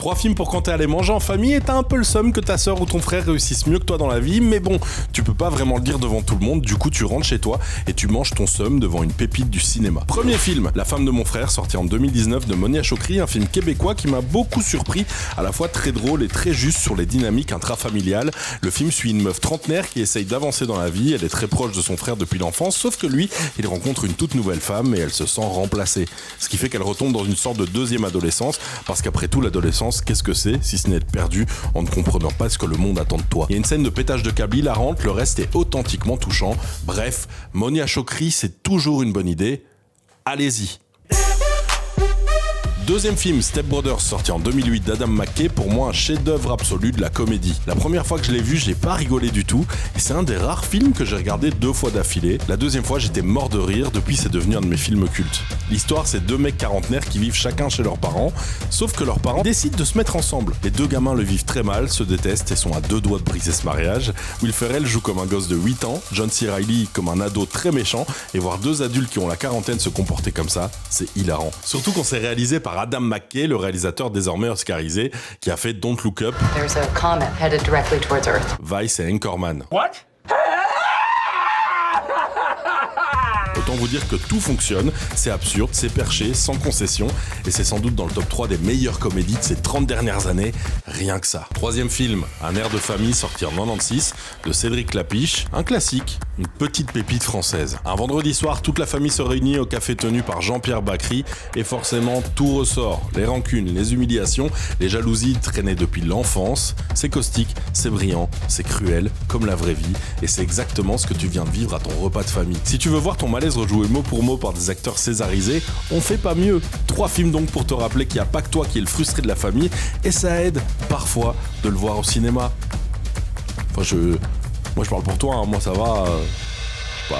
3 films pour quand t'es allé manger en famille et t'as un peu le seum que ta sœur ou ton frère réussissent mieux que toi dans la vie, mais bon, tu peux pas vraiment le dire devant tout le monde, du coup tu rentres chez toi et tu manges ton seum devant une pépite du cinéma. Premier film, La femme de mon frère, sorti en 2019 de Monia Chokri, un film québécois qui m'a beaucoup surpris, à la fois très drôle et très juste sur les dynamiques intrafamiliales. Le film suit une meuf trentenaire qui essaye d'avancer dans la vie, elle est très proche de son frère depuis l'enfance, sauf que lui, il rencontre une toute nouvelle femme et elle se sent remplacée. Ce qui fait qu'elle retombe dans une sorte de deuxième adolescence, parce qu'après tout, l'adolescence, qu'est-ce que c'est, si ce n'est être perdu en ne comprenant pas ce que le monde attend de toi. Il y a une scène de pétage de câble hilarante, le reste est authentiquement touchant. Bref, Monia Chokri, c'est toujours une bonne idée. Allez-y. Deuxième film, Step Brothers, sorti en 2008 d'Adam McKay, pour moi un chef-d'œuvre absolu de la comédie. La première fois que je l'ai vu, j'ai pas rigolé du tout, et c'est un des rares films que j'ai regardé 2 fois d'affilée. La deuxième fois, j'étais mort de rire, depuis c'est devenu un de mes films cultes. L'histoire, c'est 2 mecs quarantenaires qui vivent chacun chez leurs parents, sauf que leurs parents décident de se mettre ensemble. Les 2 gamins le vivent très mal, se détestent et sont à 2 doigts de briser ce mariage. Will Ferrell joue comme un gosse de 8 ans, John C. Reilly comme un ado très méchant, et voir 2 adultes qui ont la quarantaine se comporter comme ça, c'est hilarant. Surtout quand c'est réalisé par Adam McKay, le réalisateur désormais oscarisé, qui a fait Don't Look Up, There's a comet headed directly towards Earth. Vice et Anchorman. What? Autant vous dire que tout fonctionne, c'est absurde, c'est perché, sans concession, et c'est sans doute dans le top 3 des meilleures comédies de ces 30 dernières années, rien que ça. Troisième film, Un air de famille, sorti en 96, de Cédric Lapiche, un classique, une petite pépite française. Un vendredi soir, toute la famille se réunit au café tenu par Jean-Pierre Bacry, et forcément tout ressort, les rancunes, les humiliations, les jalousies traînées depuis l'enfance. C'est caustique, c'est brillant, c'est cruel, comme la vraie vie, et c'est exactement ce que tu viens de vivre à ton repas de famille. Si tu veux voir ton malaise rejoué mot pour mot par des acteurs césarisés, on fait pas mieux. 3 films donc pour te rappeler qu'il n'y a pas que toi qui es le frustré de la famille, et ça aide parfois de le voir au cinéma. Enfin moi je parle pour toi, hein. Moi ça va, pas...